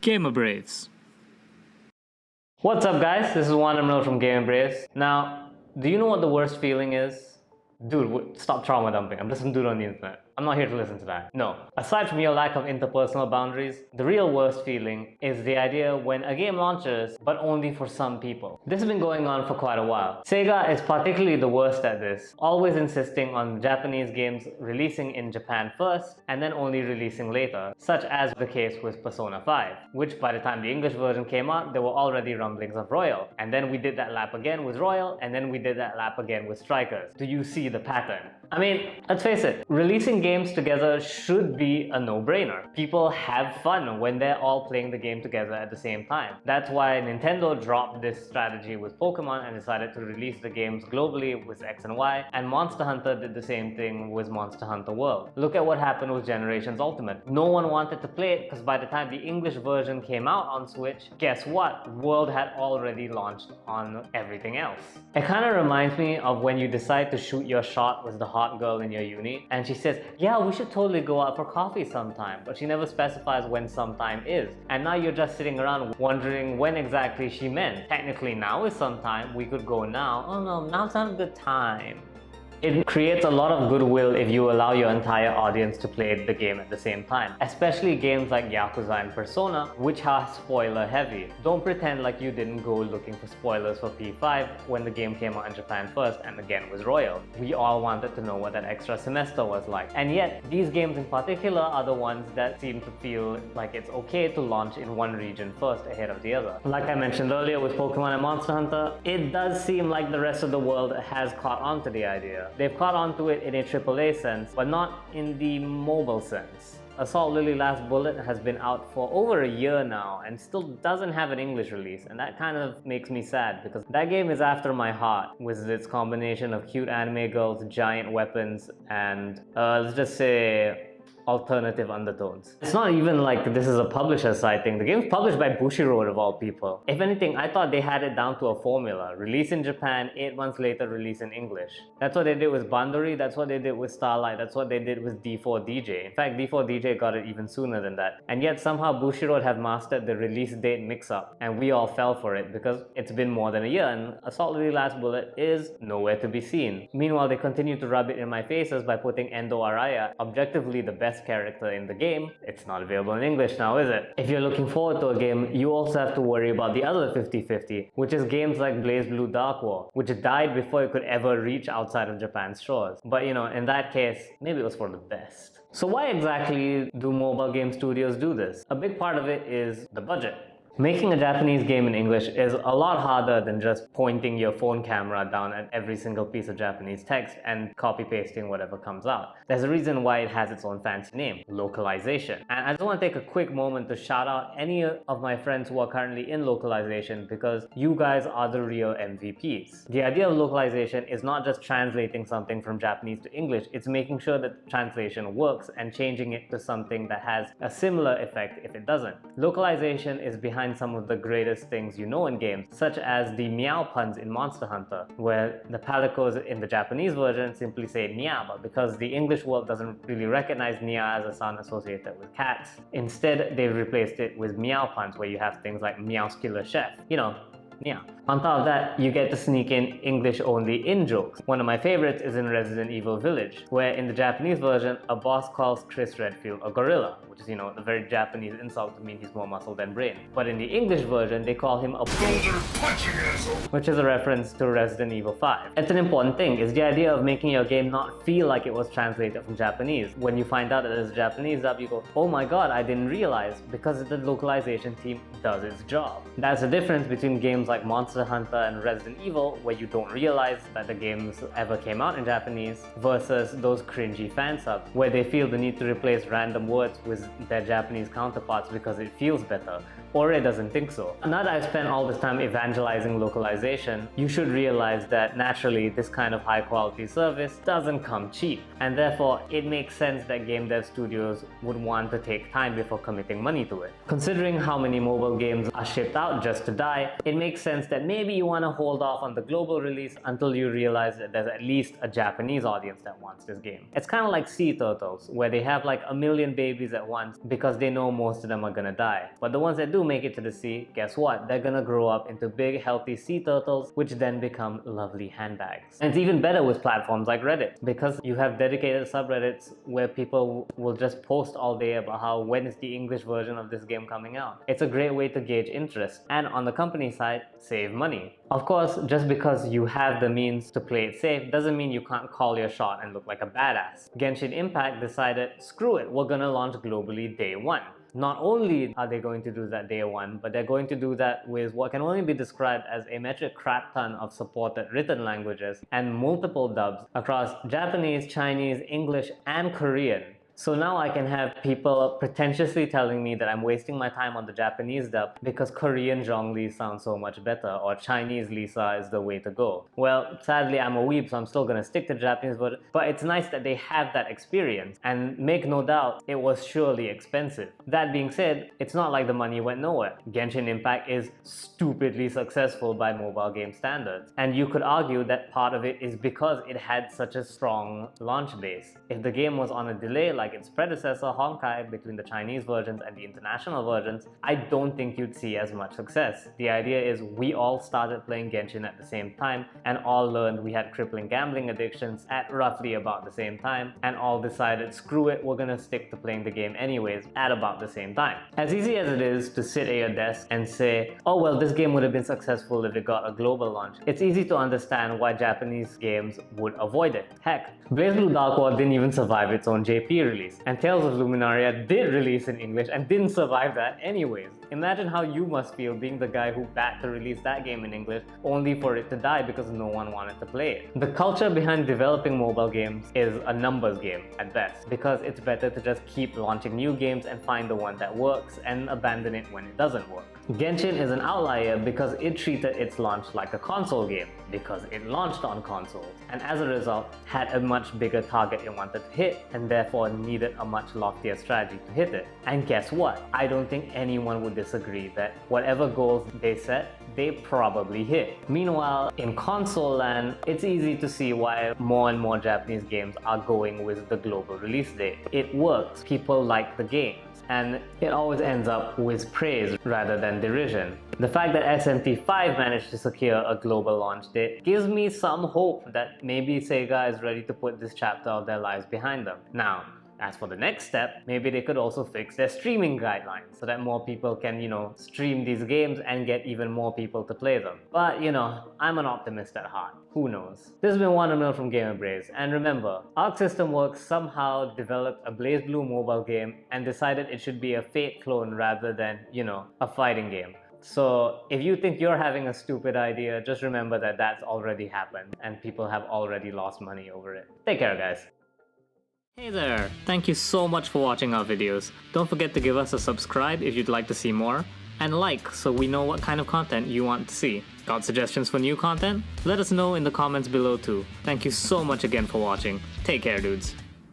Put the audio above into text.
Gamer Braves. What's up, guys? This is Juan Amril from Gamer Braves. Now, do you know what the worst feeling is? Dude, stop trauma dumping. I'm just some dude on the internet. I'm not here to listen to that. No. Aside from your lack of interpersonal boundaries, the real worst feeling is the idea when a game launches, but only for some people. This has been going on for quite a while. Sega is particularly the worst at this, always insisting on Japanese games releasing in Japan first, and then only releasing later, such as the case with Persona 5, which by the time the English version came out, there were already rumblings of Royal. And then we did that lap again with Royal, and then we did that lap again with Strikers. Do you see the pattern? I mean, let's face it, releasing games together should be a no-brainer. People have fun when they're all playing the game together at the same time. That's why Nintendo dropped this strategy with Pokemon and decided to release the games globally with X and Y, and Monster Hunter did the same thing with Monster Hunter World. Look at what happened with Generations Ultimate. No one wanted to play it because by the time the English version came out on Switch, guess what? World had already launched on everything else. It kind of reminds me of when you decide to shoot your shot with the hot girl in your uni and she says, yeah, we should totally go out for coffee sometime, but she never specifies when sometime is, and now you're just sitting around wondering when exactly she meant. Technically now is sometime, we could go now. Oh no, now's not a good time. It creates a lot of goodwill if you allow your entire audience to play the game at the same time, especially games like Yakuza and Persona, which are spoiler heavy. Don't pretend like you didn't go looking for spoilers for P5 when the game came out in Japan first and again was Royal. We all wanted to know what that extra semester was like. And yet, these games in particular are the ones that seem to feel like it's okay to launch in one region first ahead of the other. Like I mentioned earlier with Pokemon and Monster Hunter, it does seem like the rest of the world has caught on to the idea. They've caught on to it in a AAA sense, but not in the mobile sense. Assault Lily Last Bullet has been out for over a year now and still doesn't have an English release, and that kind of makes me sad because that game is after my heart with its combination of cute anime girls, giant weapons, and let's just say alternative undertones. It's not even like this is a publisher side thing. The game's published by Bushiroad of all people. If anything, I thought they had it down to a formula. Release in Japan, 8 months later release in English. That's what they did with Bandori, that's what they did with Starlight, that's what they did with D4DJ. In fact, D4DJ got it even sooner than that. And yet somehow Bushiroad have mastered the release date mix-up, and we all fell for it because it's been more than a year and Assault Lily Last Bullet is nowhere to be seen. Meanwhile, they continue to rub it in my faces by putting Endo Araya, objectively the best character in the game. It's not available in English now, is it? If you're looking forward to a game, you also have to worry about the other 50-50, which is games like BlazBlue Dark War, which died before it could ever reach outside of Japan's shores. But you know, in that case, maybe it was for the best. So why exactly do mobile game studios do this? A big part of it is the budget. Making a Japanese game in English is a lot harder than just pointing your phone camera down at every single piece of Japanese text and copy-pasting whatever comes out. There's a reason why it has its own fancy name, localization. And I just want to take a quick moment to shout out any of my friends who are currently in localization because you guys are the real MVPs. The idea of localization is not just translating something from Japanese to English, it's making sure that the translation works and changing it to something that has a similar effect if it doesn't. Localization is behind some of the greatest things you know in games, such as the meow puns in Monster Hunter, where the palicos in the Japanese version simply say nia, but because the English world doesn't really recognize nia as a sound associated with cats, instead they replaced it with meow puns, where you have things like meow's killer chef, you know, meow. On top of that, you get to sneak in English-only in-jokes. One of my favorites is in Resident Evil Village, where in the Japanese version, a boss calls Chris Redfield a gorilla, which is, you know, a very Japanese insult to mean he's more muscle than brain. But in the English version, they call him a boulder punching asshole, which is a reference to Resident Evil 5. It's an important thing, is the idea of making your game not feel like it was translated from Japanese. When you find out that there's a Japanese dub, you go, oh my god, I didn't realize, because the localization team does its job. That's the difference between games like Monster Hunter and Resident Evil, where you don't realize that the games ever came out in Japanese, versus those cringy fan subs, where they feel the need to replace random words with their Japanese counterparts because it feels better, or it doesn't think so. Now that I've spent all this time evangelizing localization, you should realize that naturally this kind of high quality service doesn't come cheap, and therefore it makes sense that game dev studios would want to take time before committing money to it. Considering how many mobile games are shipped out just to die, it makes makes sense that maybe you want to hold off on the global release until you realize that there's at least a Japanese audience that wants this game. It's kind of like sea turtles, where they have like a million babies at once because they know most of them are gonna die. But the ones that do make it to the sea, guess what? They're gonna grow up into big, healthy sea turtles, which then become lovely handbags. And it's even better with platforms like Reddit, because you have dedicated subreddits where people will just post all day about how when is the English version of this game coming out. It's a great way to gauge interest, and on the company side, save money. Of course, just because you have the means to play it safe doesn't mean you can't call your shot and look like a badass. Genshin Impact decided, screw it, we're gonna launch globally day one. Not only are they going to do that day one, but they're going to do that with what can only be described as a metric crap ton of supported written languages and multiple dubs across Japanese, Chinese, English, and Korean. So now I can have people pretentiously telling me that I'm wasting my time on the Japanese dub because Korean Zhongli sounds so much better, or Chinese Lisa is the way to go. Well, sadly I'm a weeb, so I'm still gonna stick to Japanese, but it's nice that they have that experience, and make no doubt, it was surely expensive. That being said, it's not like the money went nowhere. Genshin Impact is stupidly successful by mobile game standards, and you could argue that part of it is because it had such a strong launch base. If the game was on a delay like its predecessor Honkai between the Chinese versions and the international versions, I don't think you'd see as much success. The idea is we all started playing Genshin at the same time and all learned we had crippling gambling addictions at roughly about the same time, and all decided, screw it, we're gonna stick to playing the game anyways at about the same time. As easy as it is to sit at your desk and say, oh well, this game would have been successful if it got a global launch, it's easy to understand why Japanese games would avoid it. Heck, BlazBlue Dark War didn't even survive its own JP release, and Tales of Luminaria did release in English and didn't survive that anyways. Imagine how you must feel being the guy who backed to release that game in English only for it to die because no one wanted to play it. The culture behind developing mobile games is a numbers game at best, because it's better to just keep launching new games and find the one that works and abandon it when it doesn't work. Genshin is an outlier because it treated its launch like a console game, because it launched on consoles, and as a result had a much bigger target it wanted to hit, and therefore needed a much loftier strategy to hit it. And guess what? I don't think anyone would disagree that whatever goals they set, they probably hit. Meanwhile, in console land, it's easy to see why more and more Japanese games are going with the global release date. It works, people like the games, and it always ends up with praise rather than derision. The fact that SMT5 managed to secure a global launch date gives me some hope that maybe Sega is ready to put this chapter of their lives behind them. Now, as for the next step, maybe they could also fix their streaming guidelines so that more people can, stream these games and get even more people to play them. But, I'm an optimist at heart. Who knows? This has been Wondermill from GamerBraze, and remember, Arc System Works somehow developed a BlazBlue mobile game and decided it should be a Fate clone rather than, a fighting game. So if you think you're having a stupid idea, just remember that that's already happened and people have already lost money over it. Take care, guys. Hey there! Thank you so much for watching our videos. Don't forget to give us a subscribe if you'd like to see more, and like so we know what kind of content you want to see. Got suggestions for new content? Let us know in the comments below too. Thank you so much again for watching. Take care, dudes.